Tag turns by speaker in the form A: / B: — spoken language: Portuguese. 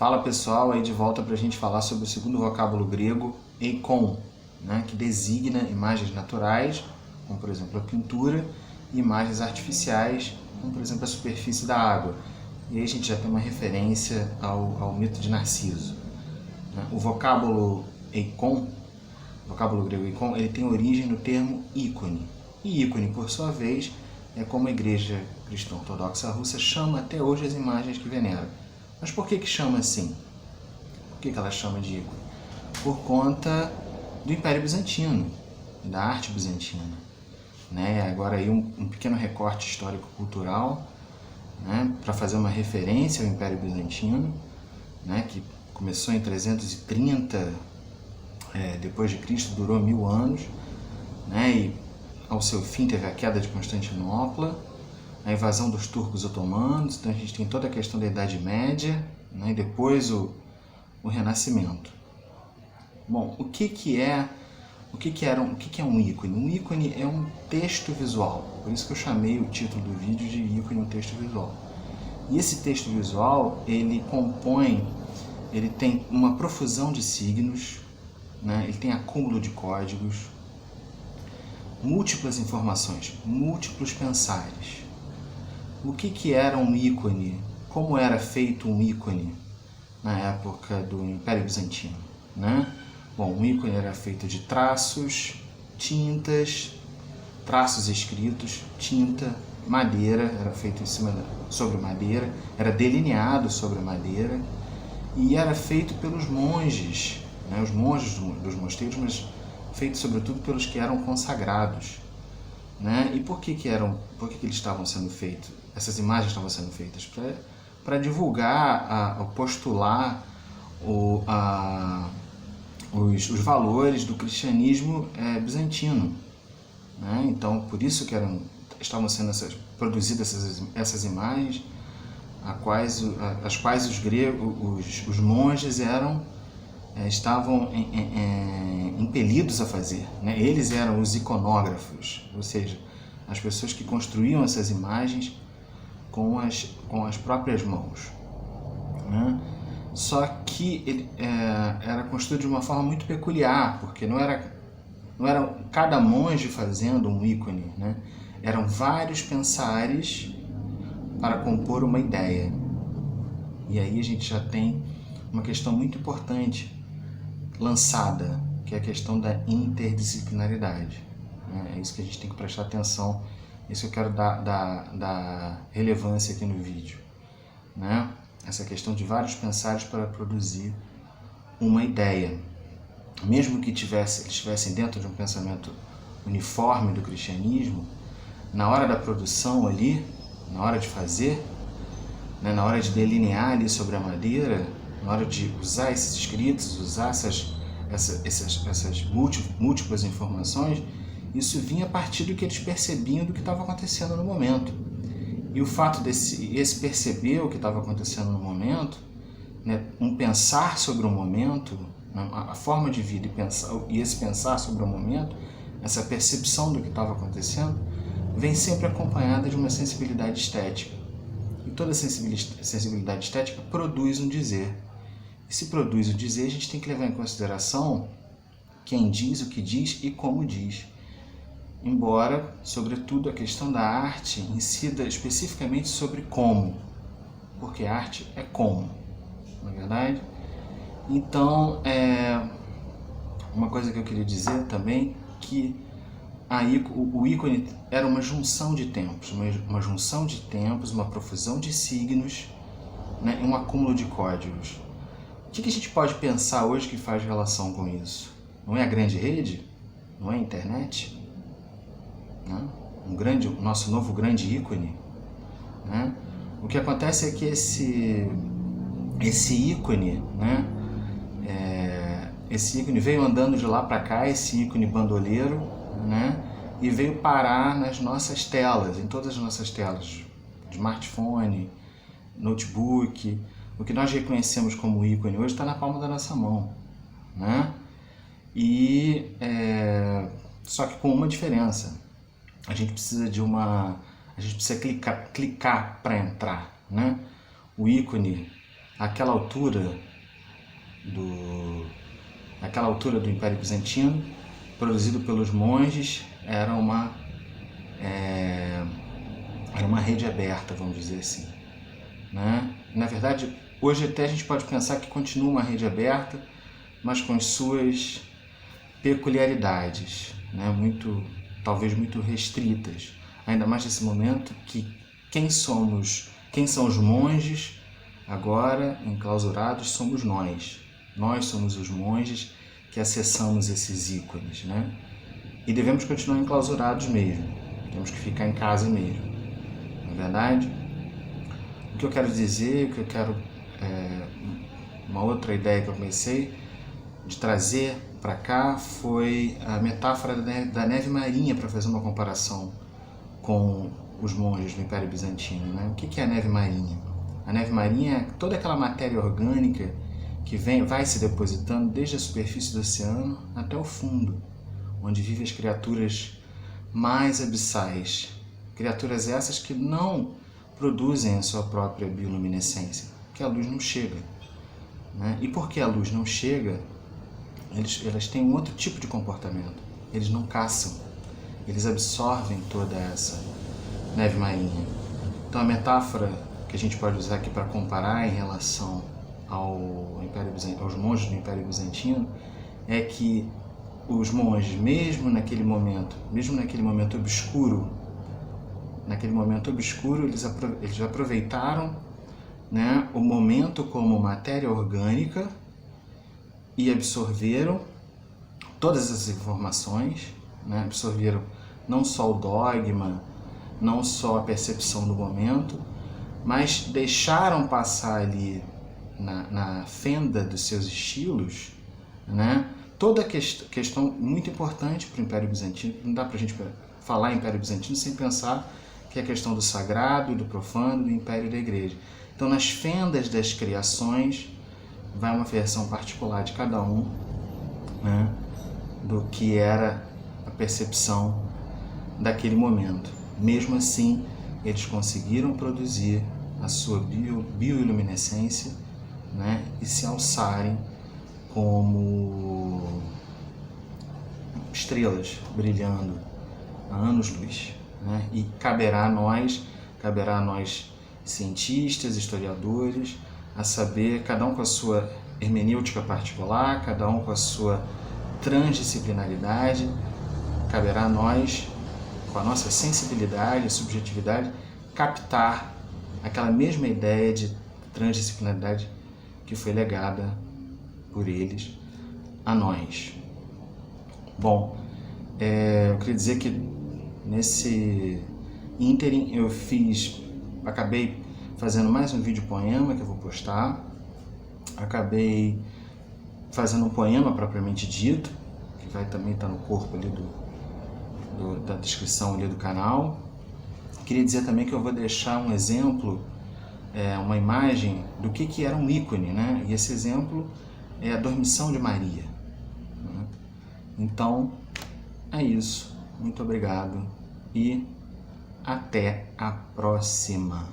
A: Fala pessoal, aí de volta para a gente falar sobre o segundo vocábulo grego, eikon, né, que designa imagens naturais, como por exemplo a pintura, e imagens artificiais, como por exemplo a superfície da água. E aí a gente já tem uma referência ao mito de Narciso. Né? O vocábulo eikon, o vocábulo grego eikon, ele tem origem no termo ícone. E ícone, por sua vez, é como a Igreja Cristã Ortodoxa Russa chama até hoje as imagens que venera. Mas por que chama assim? Por que ela chama de ícone? Por conta do Império Bizantino, da arte bizantina. Né? Agora aí um pequeno recorte histórico-cultural, né? Para fazer uma referência ao Império Bizantino, né? Que começou em 330 depois de Cristo, durou 1000 anos, né? E ao seu fim teve a queda de Constantinopla, a invasão dos turcos otomanos, então a gente tem toda a questão da Idade Média, né, e depois o Renascimento. Bom, o que é um ícone? Um ícone é um texto visual, por isso que eu chamei o título do vídeo de ícone, um texto visual. E esse texto visual, ele tem uma profusão de signos, né, ele tem acúmulo de códigos, múltiplas informações, múltiplos pensares. O que era um ícone? Como era feito um ícone na época do Império Bizantino? Né? Bom, um ícone era feito de traços, tintas, traços escritos, tinta, madeira, era feito sobre madeira, era delineado sobre madeira e era feito pelos monges, né? Os monges dos mosteiros, mas feito sobretudo pelos que eram consagrados. Né? E por que eles estavam sendo feitos? Essas imagens estavam sendo feitas para divulgar, postular os valores do cristianismo bizantino. Né? Então, por isso que estavam sendo produzidas essas imagens, as quais os monges estavam impelidos a fazer. Né? Eles eram os iconógrafos, ou seja, as pessoas que construíam essas imagens com as próprias mãos. Né? Só que ele era construído de uma forma muito peculiar, porque não era cada monge fazendo um ícone, né? Eram vários pensares para compor uma ideia. E aí a gente já tem uma questão muito importante lançada, que é a questão da interdisciplinaridade. É isso que a gente tem que prestar atenção, isso que eu quero dar relevância aqui no vídeo. Né? Essa questão de vários pensares para produzir uma ideia. Mesmo que eles estivessem dentro de um pensamento uniforme do cristianismo, na hora da produção ali, na hora de fazer, né, na hora de delinear ali sobre a madeira, na hora de usar esses escritos, usar essas múltiplas informações, isso vinha a partir do que eles percebiam do que estava acontecendo no momento. E o fato esse perceber o que estava acontecendo no momento, né, um pensar sobre o momento, a forma de vida e esse pensar sobre o momento, essa percepção do que estava acontecendo, vem sempre acompanhada de uma sensibilidade estética. E toda sensibilidade estética produz um dizer. E se produz o dizer, a gente tem que levar em consideração quem diz, o que diz e como diz. Embora, sobretudo, a questão da arte incida especificamente sobre como, porque a arte é como, não é verdade? Então, uma coisa que eu queria dizer também, que o ícone era uma junção de tempos, uma profusão de signos, né, e um acúmulo de códigos. O que a gente pode pensar hoje que faz relação com isso? Não é a grande rede? Não é a internet? Né? O nosso novo grande ícone? Né? O que acontece é que esse ícone, né, esse ícone veio andando de lá para cá, esse ícone bandoleiro, né, e veio parar nas nossas telas, em todas as nossas telas, smartphone, notebook. O que nós reconhecemos como ícone hoje está na palma da nossa mão, né? Só que com uma diferença: a gente precisa clicar para entrar, né? O ícone Aquela altura do Império Bizantino, produzido pelos monges, era uma rede aberta, vamos dizer assim, né? Na verdade, hoje até a gente pode pensar que continua uma rede aberta, mas com as suas peculiaridades, né? Talvez muito restritas, ainda mais nesse momento que quem são os monges agora enclausurados somos nós. Nós somos os monges que acessamos esses ícones, né? E devemos continuar enclausurados mesmo. Temos que ficar em casa mesmo. Não é verdade? O que eu quero dizer, uma outra ideia que eu comecei de trazer para cá foi a metáfora da neve marinha, para fazer uma comparação com os monges do Império Bizantino, né? O que é a neve marinha? A neve marinha é toda aquela matéria orgânica que vai se depositando desde a superfície do oceano até o fundo, onde vivem as criaturas mais abissais. Criaturas essas que não produzem a sua própria bioluminescência, porque a luz não chega, né? E porque a luz não chega, elas têm um outro tipo de comportamento. Eles não caçam, eles absorvem toda essa neve marinha. Então a metáfora que a gente pode usar aqui para comparar em relação aos monges do Império Bizantino é que os monges, mesmo naquele momento obscuro, eles aproveitaram, né, o momento como matéria orgânica e absorveram todas as informações, né, absorveram não só o dogma, não só a percepção do momento, mas deixaram passar ali na fenda dos seus estilos, né, toda a questão muito importante para o Império Bizantino. Não dá para a gente falar Império Bizantino sem pensar que é a questão do sagrado e do profano, do Império e da Igreja. Então, nas fendas das criações, vai uma versão particular de cada um, né, do que era a percepção daquele momento. Mesmo assim, eles conseguiram produzir a sua bioiluminescência, né, e se alçarem como estrelas brilhando a anos-luz, né? E caberá a nós cientistas, historiadores, a saber, cada um com a sua hermenêutica particular, cada um com a sua transdisciplinaridade, caberá a nós, com a nossa sensibilidade e subjetividade, captar aquela mesma ideia de transdisciplinaridade que foi legada por eles a nós. Bom, eu queria dizer que nesse ínterim acabei fazendo mais um vídeo poema que eu vou postar, acabei fazendo um poema propriamente dito, que vai também estar no corpo ali da descrição ali do canal. Queria dizer também que eu vou deixar um exemplo, uma imagem do que era um ícone, né? E esse exemplo é a Dormição de Maria, né? Então, é isso. Muito obrigado e até a próxima.